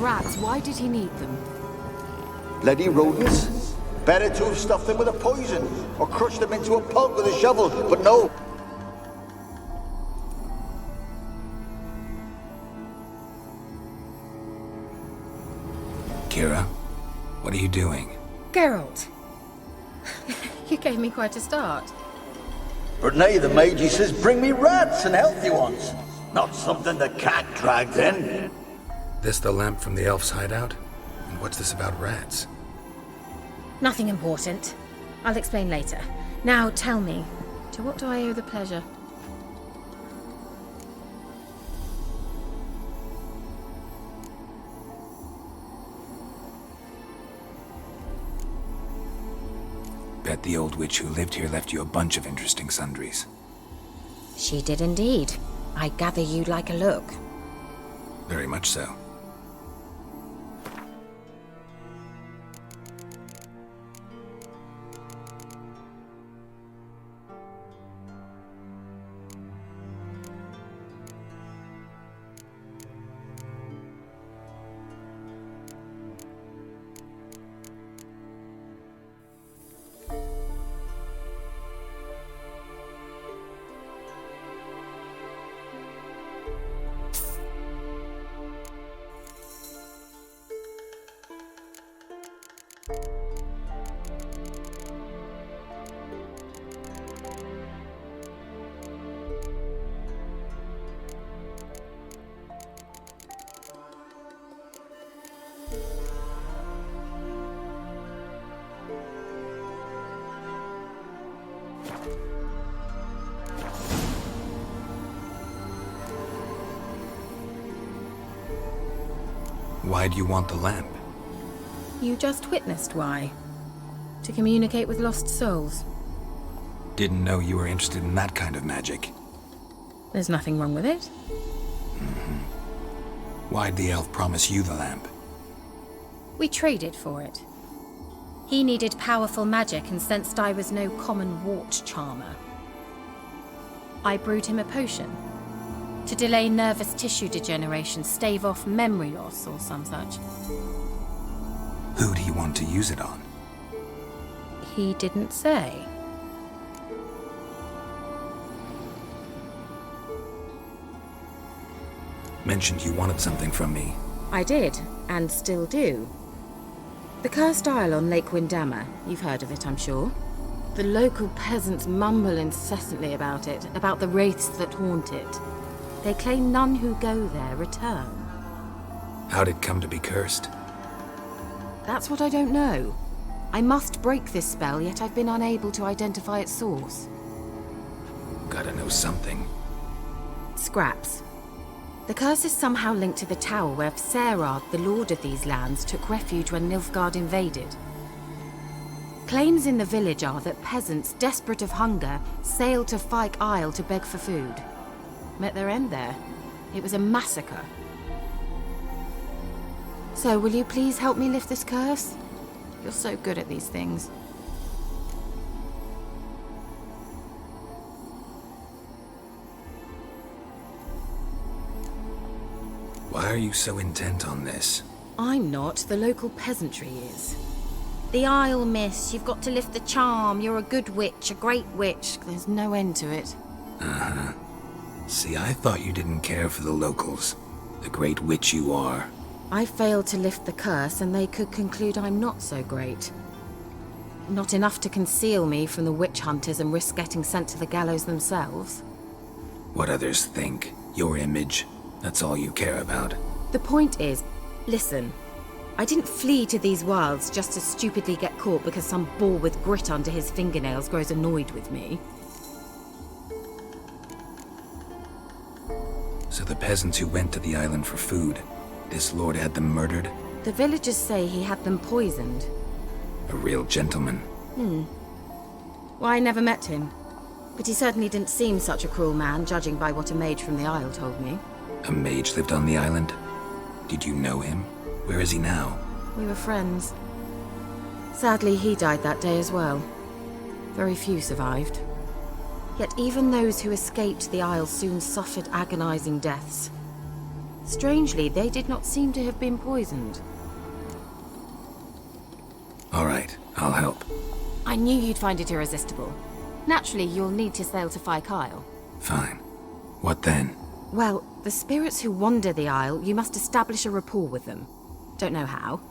rats, why did he need them? Bloody rodents. Better to have stuffed them with a poison, or crushed them into a pulp with a shovel, but no. Kira, what are you doing? Geralt. You gave me quite a start. But now the Magi says bring me rats and healthy ones. Not something the cat dragged in. This the lamp from the elf's hideout? And what's this about rats? Nothing important. I'll explain later. Now tell me, to what do I owe the pleasure? Bet the old witch who lived here left you a bunch of interesting sundries. She did indeed. I gather you'd like a look. Very much so. Why do you want the lamp? You just witnessed why. To communicate with lost souls. Didn't know you were interested in that kind of magic. There's nothing wrong with it. Why'd the elf promise you the lamp? We traded for it. He needed powerful magic and sensed I was no common wart charmer. I brewed him a potion. To delay nervous tissue degeneration, stave off memory loss or some such. Who'd he want to use it on? He didn't say. Mentioned you wanted something from me. I did, and still do. The cursed isle on Lake Windammer, you've heard of it, I'm sure. The local peasants mumble incessantly about it, about the wraiths that haunt it. They claim none who go there return. How'd it come to be cursed? That's what I don't know. I must break this spell, yet I've been unable to identify its source. Gotta know something. Scraps. The curse is somehow linked to the tower where Serard, the lord of these lands, took refuge when Nilfgaard invaded. Claims in the village are that peasants, desperate of hunger, sailed to Fyke Isle to beg for food. Met their end there. It was a massacre. So, will you please help me lift this curse? You're so good at these things. Why are you so intent on this? I'm not. The local peasantry is. The Isle, miss. You've got to lift the charm. You're a good witch, a great witch. There's no end to it. Uh-huh. See, I thought you didn't care for the locals. The great witch you are. I failed to lift the curse, and they could conclude I'm not so great. Not enough to conceal me from the witch hunters and risk getting sent to the gallows themselves. What others think, your image, that's all you care about. The point is, listen, I didn't flee to these wilds just to stupidly get caught because some boar with grit under his fingernails grows annoyed with me. So the peasants who went to the island for food, this lord had them murdered? The villagers say he had them poisoned. A real gentleman. Well, I never met him. But he certainly didn't seem such a cruel man, judging by what a mage from the Isle told me. A mage lived on the island? Did you know him? Where is he now? We were friends. Sadly, he died that day as well. Very few survived. Yet even those who escaped the Isle soon suffered agonizing deaths. Strangely, they did not seem to have been poisoned. All right, I'll help. I knew you'd find it irresistible. Naturally, you'll need to sail to Phi Kyle. Fine. What then? Well, the spirits who wander the Isle, you must establish a rapport with them. Don't know how,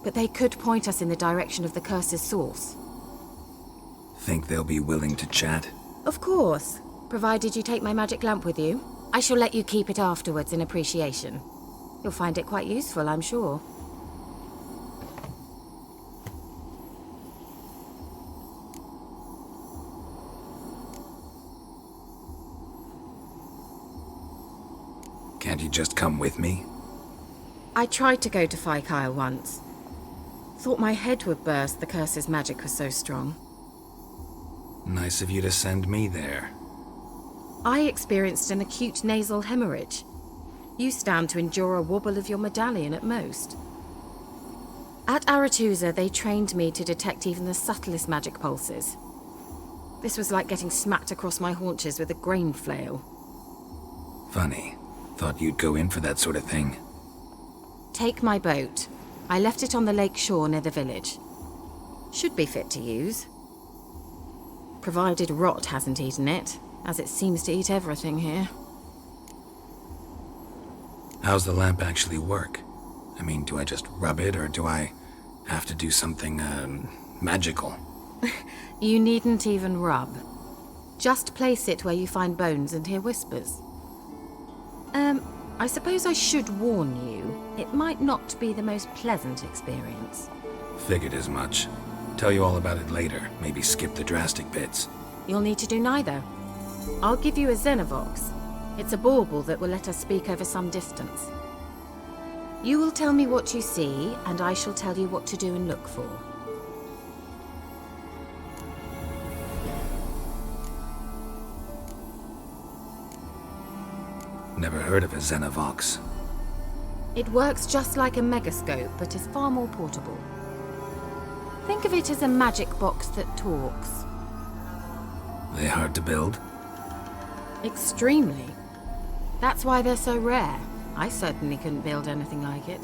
but they could point us in the direction of the curse's source. Think they'll be willing to chat? Of course, provided you take my magic lamp with you. I shall let you keep it afterwards in appreciation. You'll find it quite useful, I'm sure. Can't you just come with me? I tried to go to Phi Kyle once. Thought my head would burst, the curse's magic was so strong. Nice of you to send me there. I experienced an acute nasal hemorrhage. You stand to endure a wobble of your medallion at most. At Aretusa, they trained me to detect even the subtlest magic pulses. This was like getting smacked across my haunches with a grain flail. Funny. Thought you'd go in for that sort of thing. Take my boat. I left it on the lake shore near the village. Should be fit to use. Provided rot hasn't eaten it, as it seems to eat everything here. How's the lamp actually work? I mean, do I just rub it, or do I have to do something, magical? You needn't even rub. Just place it where you find bones and hear whispers. I suppose I should warn you, it might not be the most pleasant experience. Figured as much. Tell you all about it later, maybe skip the drastic bits. You'll need to do neither. I'll give you a Xenovox. It's a bauble that will let us speak over some distance. You will tell me what you see, and I shall tell you what to do and look for. Never heard of a Xenovox. It works just like a megascope, but is far more portable. Think of it as a magic box that talks. They hard to build? Extremely. That's why they're so rare. I certainly couldn't build anything like it.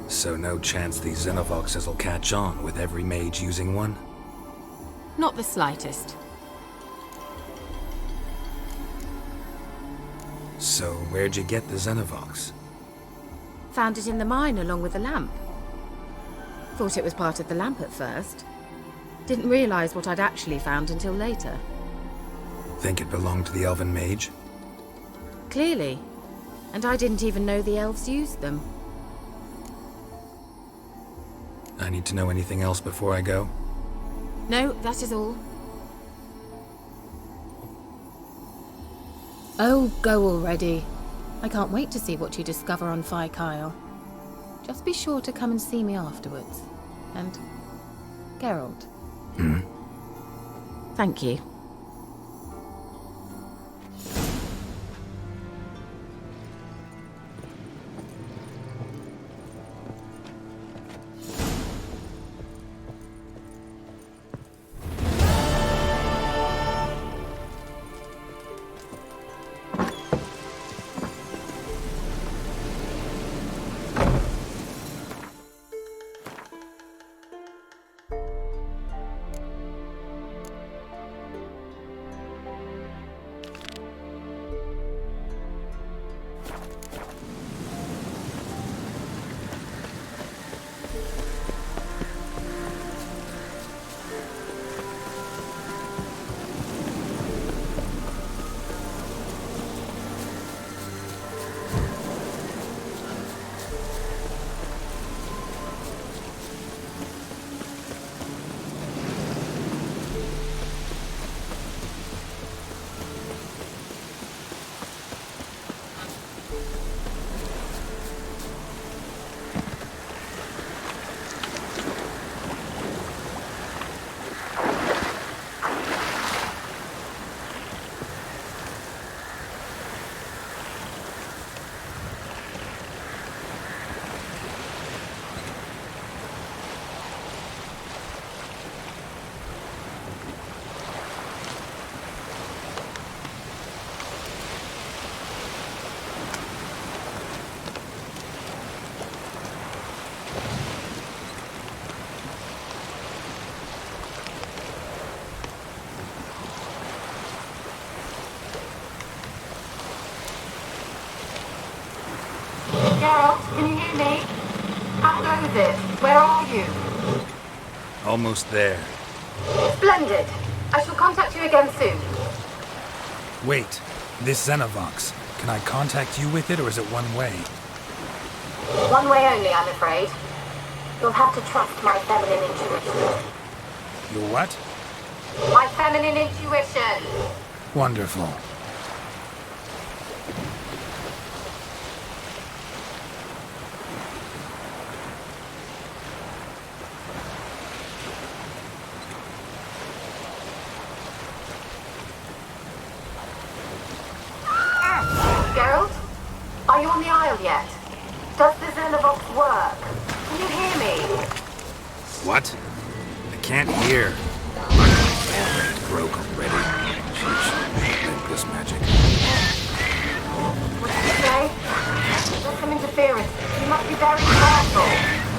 So no chance these Xenovoxes will catch on with every mage using one? Not the slightest. So where'd you get the Xenovox? Found it in the mine along with the lamp. Thought it was part of the lamp at first. Didn't realize what I'd actually found until later. Think it belonged to the elven mage? Clearly. And I didn't even know the elves used them. I need to know anything else before I go? No, that is all. Oh, go already. I can't wait to see what you discover on Phi Kyle. Just be sure to come and see me afterwards. And Geralt. Thank you. transit. Where are you? Almost there. Splendid. I shall contact you again soon. Wait, this Xenovox. Can I contact you with it, or is it one way? One way only, I'm afraid. You'll have to trust my feminine intuition. Your what? My feminine intuition. Wonderful. Geralt? Are you on the Isle yet? Does the Xenovox work? Can you hear me? What? I can't hear. It broke already. Sheesh. Like this magic. What did you say? There's some interference. You must be very careful.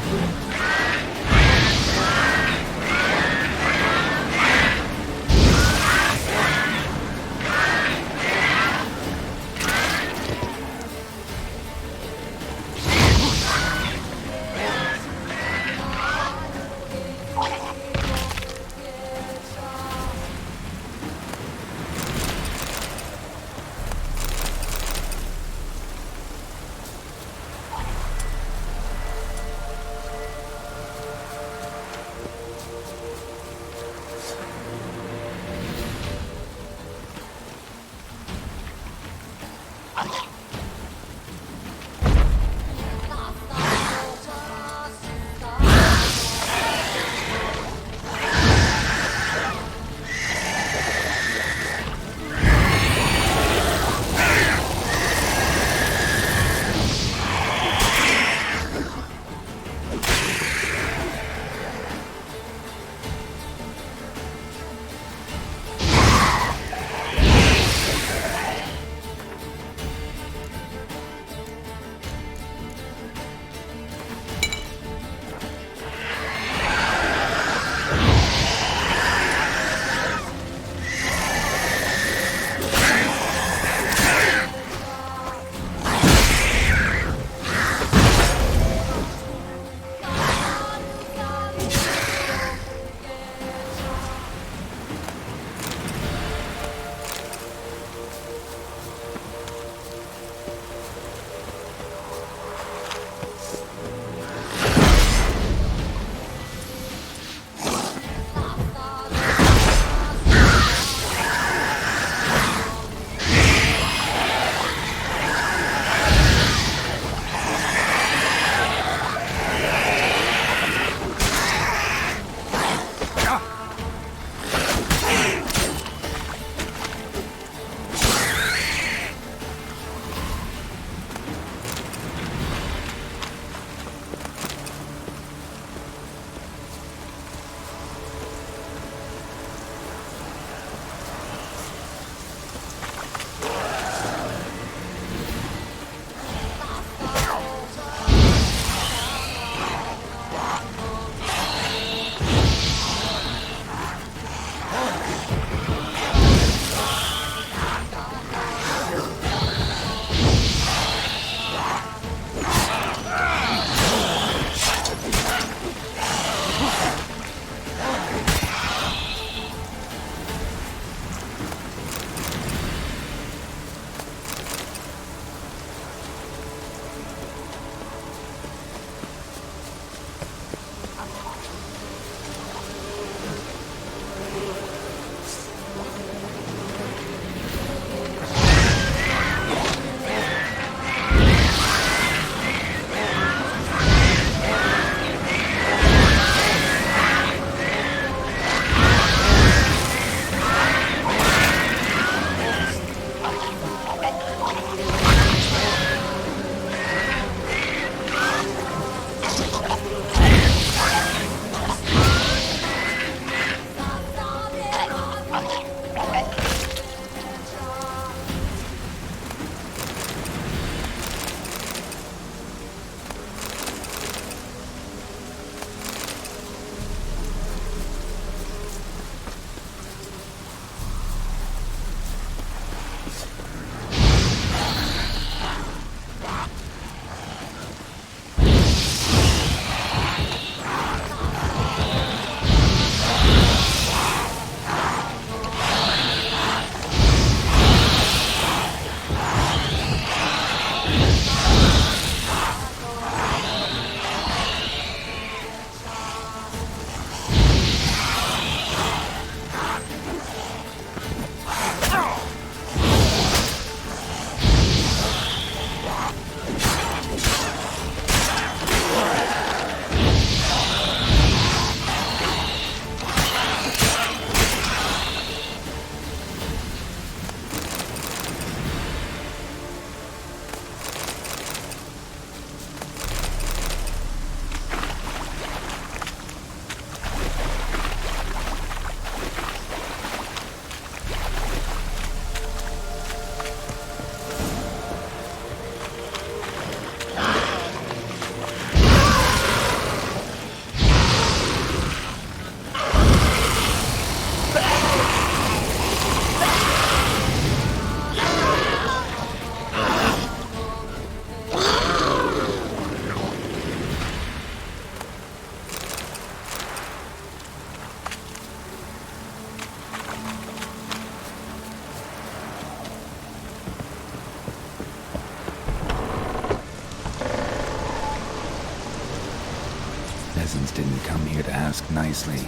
didn't come here to ask nicely.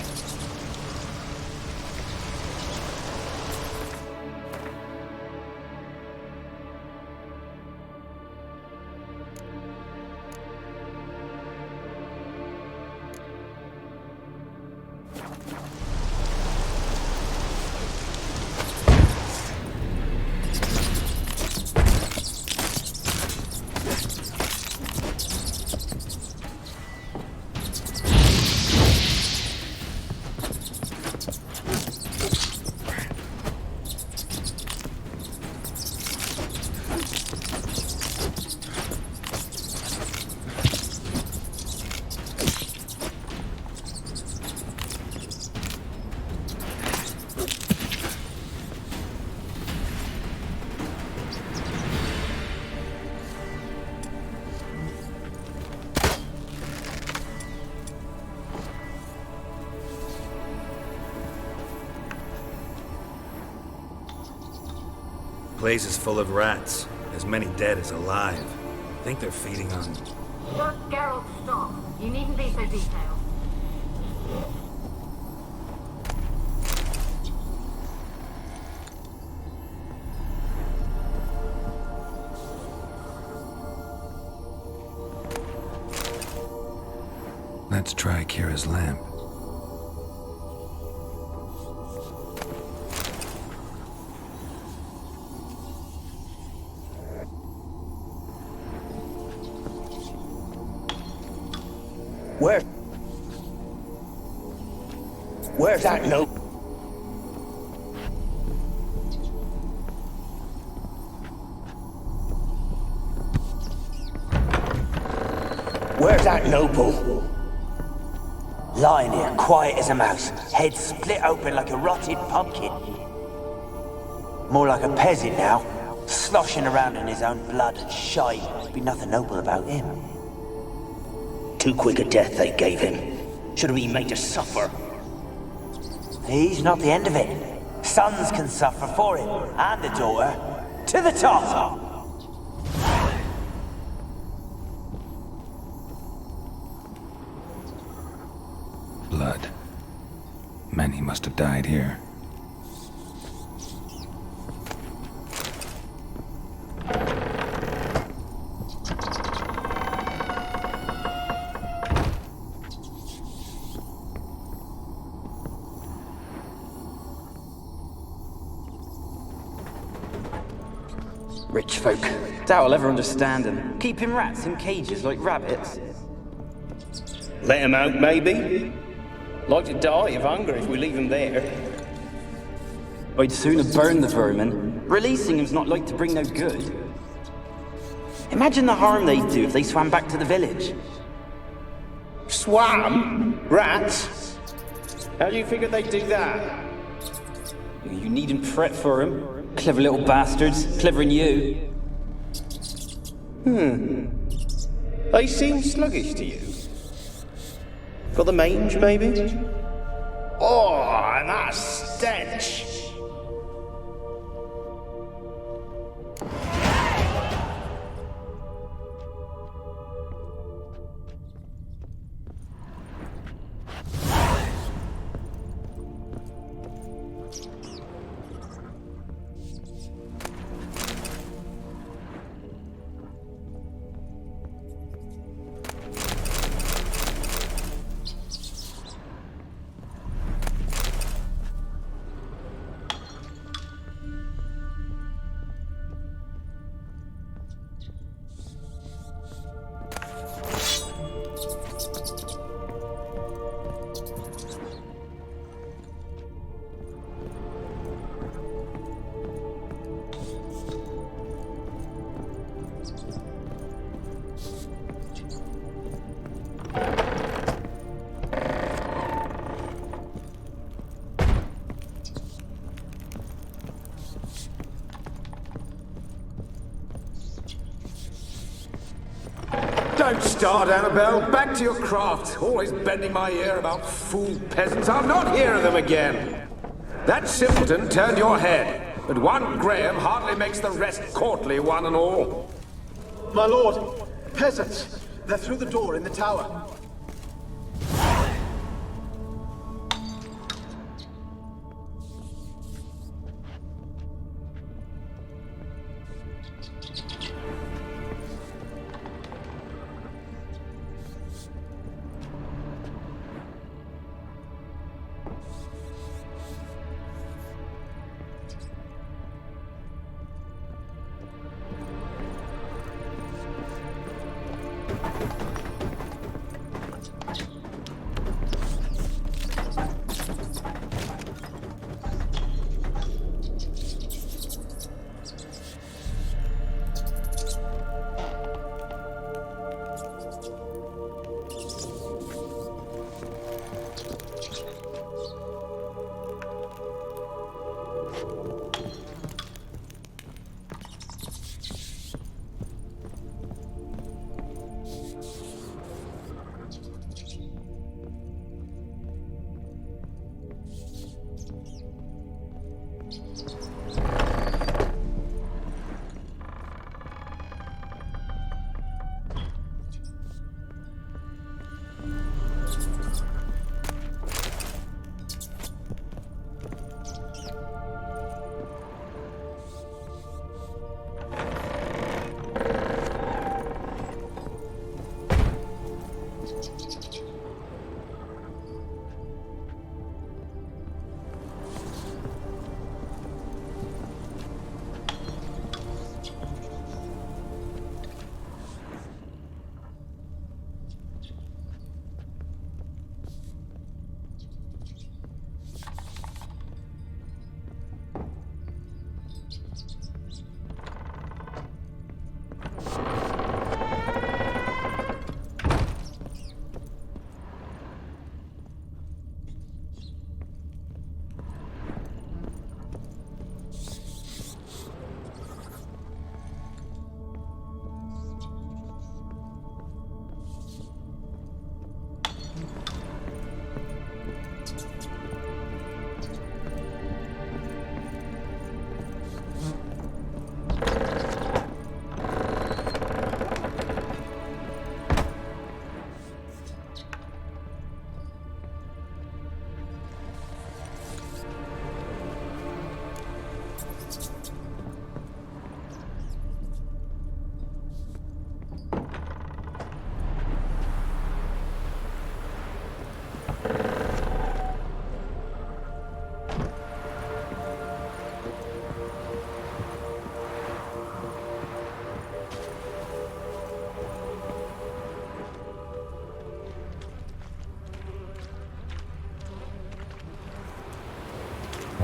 Place is full of rats. As many dead as alive. I think they're feeding on... Geralt, stop. You needn't be so detailed. Let's try Kira's lamp. Where's that note? Where's that noble? Lying here, quiet as a mouse, head split open like a rotted pumpkin. More like a peasant now, sloshing around in his own blood and shite. There'd be nothing noble about him. Too quick a death they gave him. Should have been made to suffer. He's not the end of it. Sons can suffer for him, and the daughter. To the top! Blood. Many must have died here. Rich folk. Doubt I'll ever understand them. Keeping rats in cages like rabbits. Let them out, maybe? Like to die of hunger if we leave them there. I'd sooner burn the vermin. Releasing them's not like to bring no good. Imagine the harm they'd do if they swam back to the village. Swam? Rats? How do you figure they'd do that? You needn't fret for them. Clever little bastards, clever than you. They seem sluggish to you. Got the mange, maybe? Oh, and that stench! Don't start, Annabelle. Back to your craft. Always bending my ear about fool peasants. I'll not hear of them again. That simpleton turned your head, but one Graham hardly makes the rest courtly, one and all. My lord, peasants. They're through the door in the tower.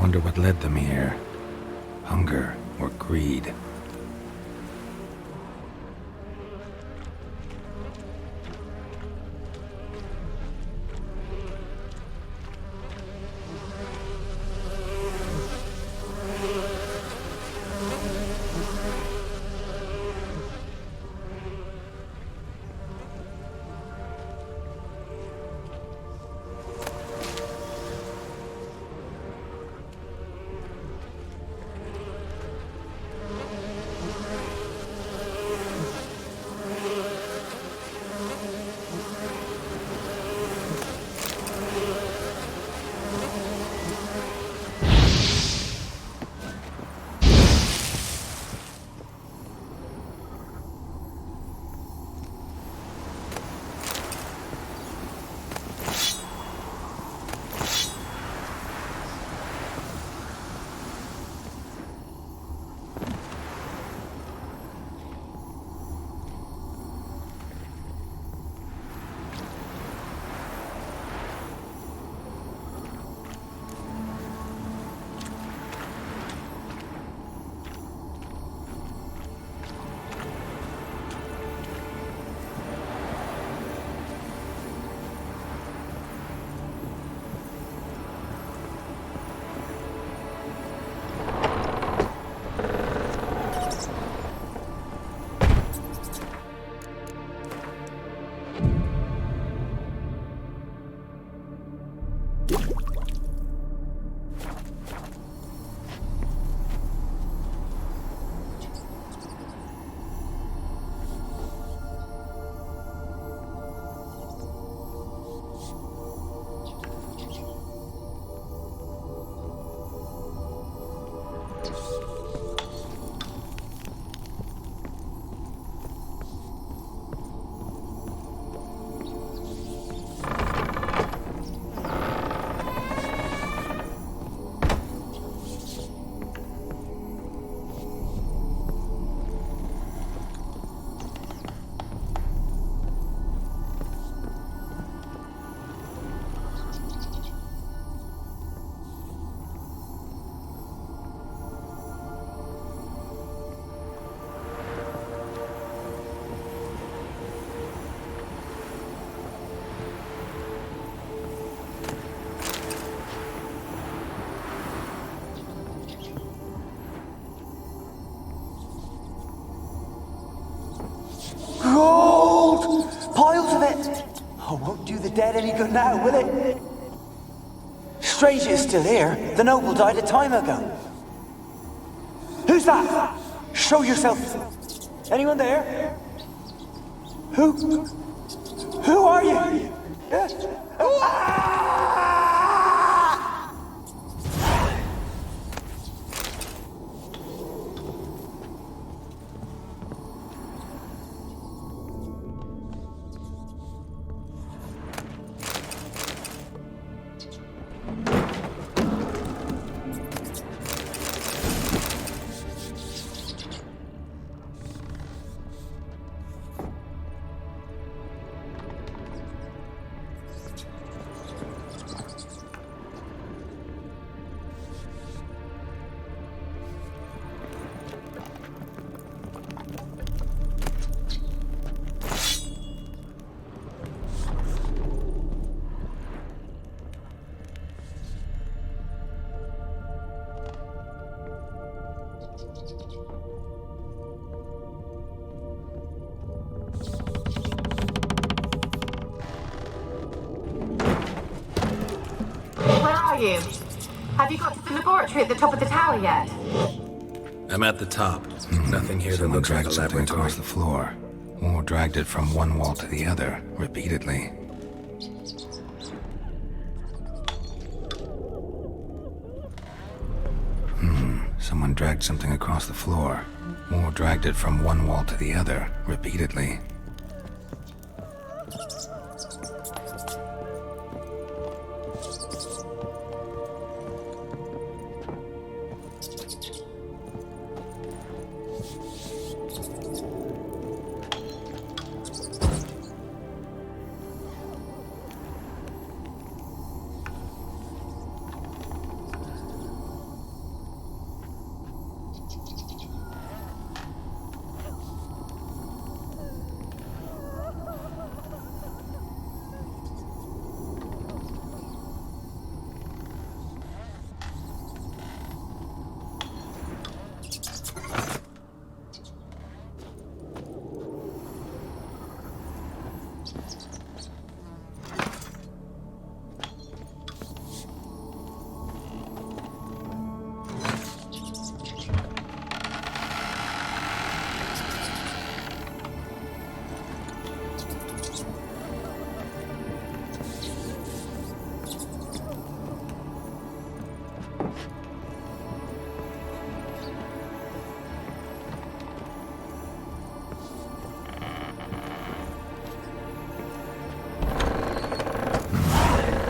Wonder what led them here. Hunger or greed? dead any good now, will it? Strange it's still here. The noble died a time ago. Who's that? Show yourself. Anyone there? Who are you? You? Have you got to the laboratory at the top of the tower yet? I'm at the top. Nothing here that Someone looks like dragged a something laboratory. across the floor, or dragged it from one wall to the other, repeatedly. Someone dragged something across the floor, or dragged it from one wall to the other, repeatedly.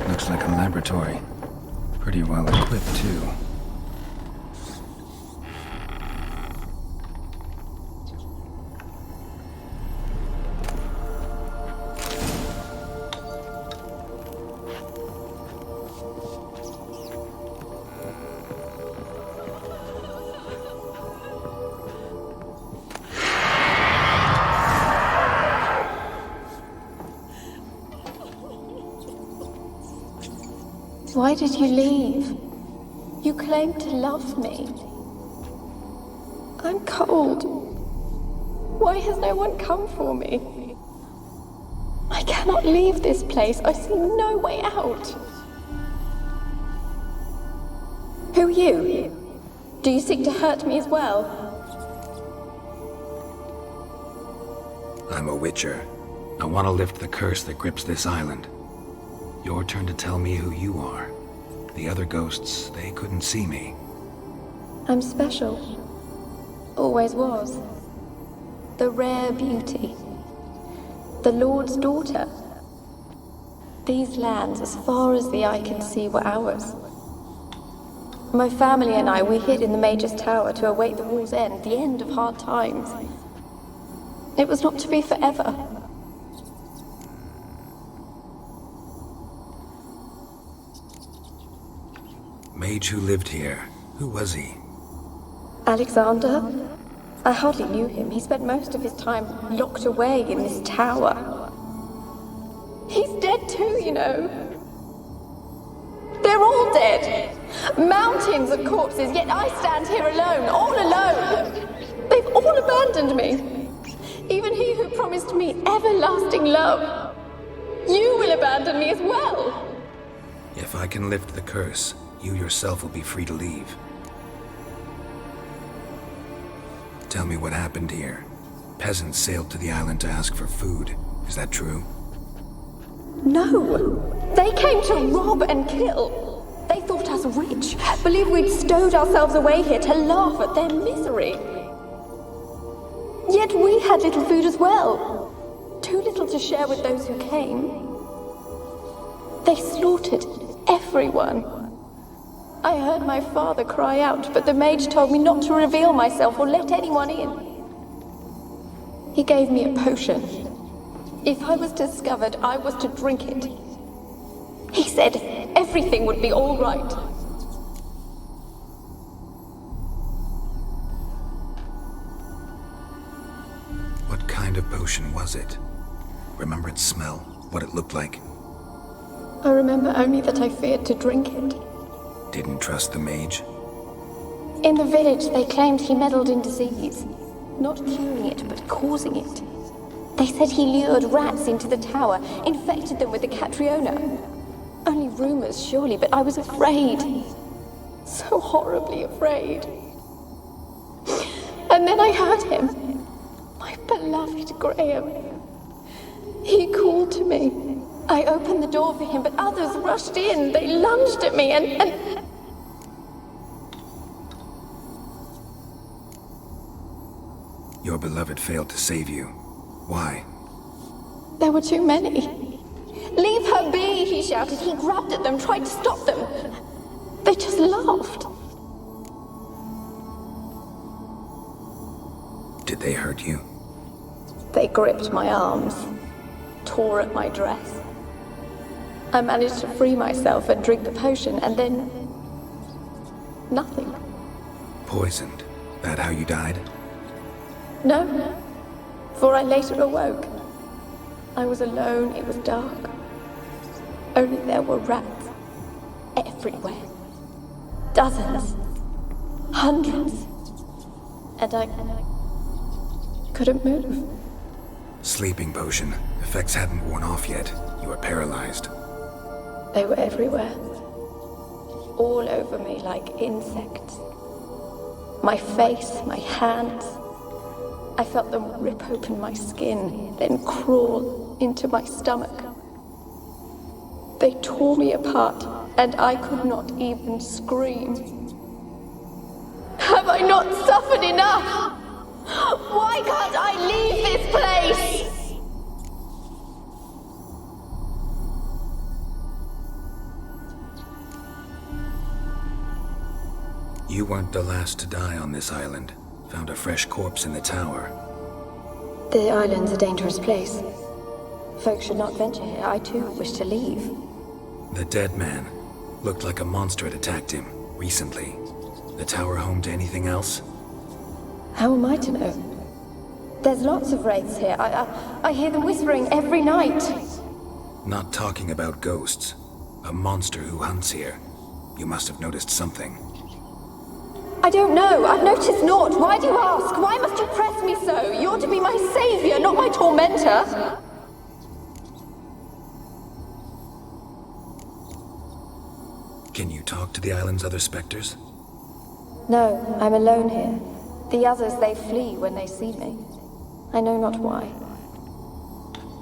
Looks like a laboratory. Pretty well equipped, too. Why did you leave? You claimed to love me. I'm cold. Why has no one come for me? I cannot leave this place. I see no way out. Who are you? Do you seek to hurt me as well? I'm a witcher. I want to lift the curse that grips this island. Your turn to tell me who you are. The other ghosts, they couldn't see me. I'm special. Always was. The rare beauty. The Lord's daughter. These lands, as far as the eye can see, were ours. My family and I, we hid in the Major's Tower to await the war's end, the end of hard times. It was not to be forever. Mage who lived here. Who was he? Alexander? I hardly knew him. He spent most of his time locked away in this tower. He's dead too, you know. They're all dead. Mountains of corpses, yet I stand here alone, all alone. They've all abandoned me. Even he who promised me everlasting love. You will abandon me as well. If I can lift the curse, you yourself will be free to leave. Tell me what happened here. Peasants sailed to the island to ask for food. Is that true? No. They came to rob and kill. They thought us rich, believed we'd stowed ourselves away here to laugh at their misery. Yet we had little food as well. Too little to share with those who came. They slaughtered everyone. I heard my father cry out, but the mage told me not to reveal myself or let anyone in. He gave me a potion. If I was discovered, I was to drink it. He said everything would be all right. What kind of potion was it? Remember its smell? What it looked like? I remember only that I feared to drink it. Didn't trust the mage? In the village, they claimed he meddled in disease. Not curing it, but causing it. They said he lured rats into the tower, infected them with the Catriona. Only rumors, surely, but I was afraid. So horribly afraid. And then I heard him. My beloved Graham. He called to me. I opened the door for him, but others rushed in. They lunged at me and... Your beloved failed to save you. Why? There were too many. Leave her be, he shouted. He grabbed at them, tried to stop them. They just laughed. Did they hurt you? They gripped my arms, tore at my dress. I managed to free myself and drink the potion, and then... nothing. Poisoned? That how you died? No, for I later awoke. I was alone, it was dark. Only there were rats everywhere. Dozens. Hundreds. And I couldn't move. Sleeping potion. Effects hadn't worn off yet. You were paralyzed. They were everywhere. All over me like insects. My face, my hands. I felt them rip open my skin, then crawl into my stomach. They tore me apart, and I could not even scream. Have I not suffered enough? Why can't I leave this place? You weren't the last to die on this island. Found a fresh corpse in the tower. The island's a dangerous place. Folks should not venture here. I too wish to leave. The dead man. Looked like a monster had attacked him, recently. The tower home to anything else? How am I to know? There's lots of wraiths here. I hear them whispering every night. Not talking about ghosts. A monster who hunts here. You must have noticed something. I don't know. I've noticed naught. Why do you ask? Why must you press me so? You're to be my savior, not my tormentor. Can you talk to the island's other specters? No, I'm alone here. The others, they flee when they see me. I know not why.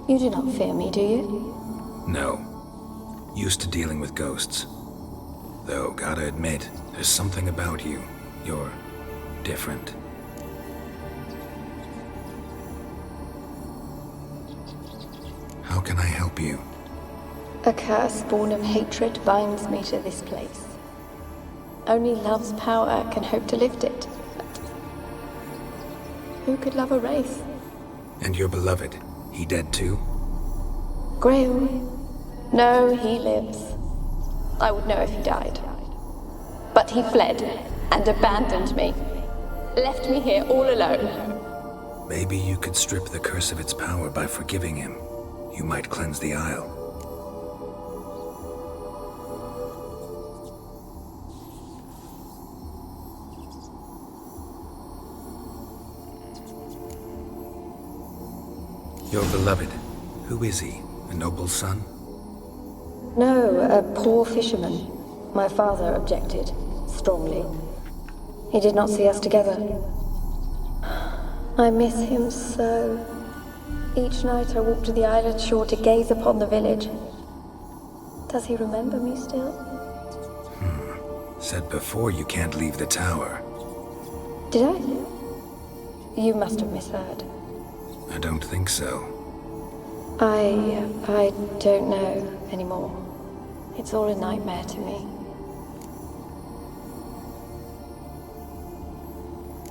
You do not fear me, do you? No. Used to dealing with ghosts. Though, gotta admit, there's something about you. You're different. How can I help you? A curse born of hatred binds me to this place. Only love's power can hope to lift it. But who could love a wraith? And your beloved, he dead too? Graham? No, he lives. I would know if he died. But he fled and abandoned me. Left me here all alone. Maybe you could strip the curse of its power by forgiving him. You might cleanse the Isle. Your beloved, who is he? A noble's son? No, a poor fisherman. My father objected, strongly. He did not see us together. I miss him so. Each night I walk to the island shore to gaze upon the village. Does he remember me still? Said before you can't leave the tower. Did I? You must have misheard. I don't think so. I don't know anymore. It's all a nightmare to me.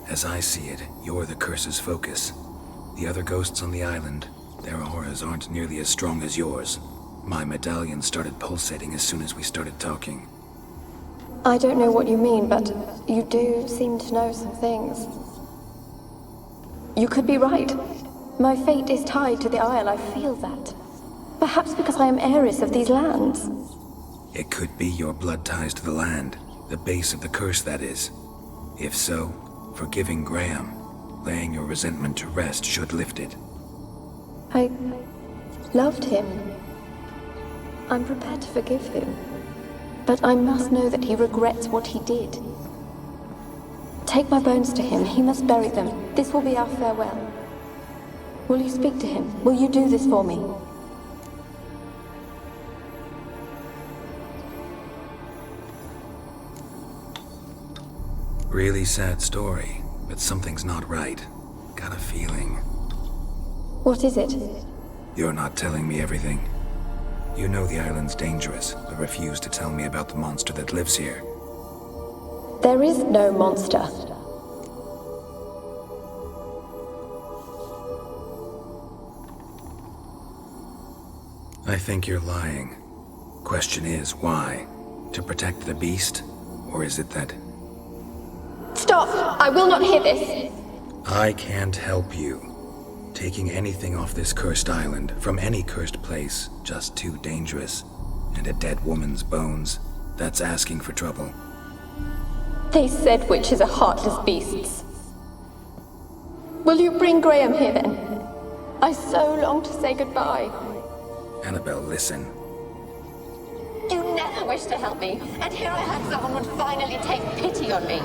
As I see it, you're the curse's focus. The other ghosts on the island, their auras aren't nearly as strong as yours. My medallion started pulsating as soon as we started talking. I don't know what you mean, but you do seem to know some things. You could be right. My fate is tied to the Isle, I feel that. Perhaps because I am heiress of these lands. It could be your blood ties to the land, the base of the curse, that is. If so, forgiving Graham, laying your resentment to rest should lift it. I loved him. I'm prepared to forgive him. But I must know that he regrets what he did. Take my bones to him. He must bury them. This will be our farewell. Will you speak to him? Will you do this for me? Really sad story, but something's not right. Got a feeling. What is it? You're not telling me everything. You know the island's dangerous, but refuse to tell me about the monster that lives here. There is no monster. I think you're lying. Question is, why? To protect the beast? Or is it that... Stop! I will not hear this! I can't help you. Taking anything off this cursed island, from any cursed place, just too dangerous. And a dead woman's bones, that's asking for trouble. They said witches are heartless beasts. Will you bring Graham here then? I so long to say goodbye. Annabelle, listen. You never wished to help me, and here I had someone would finally take pity on me.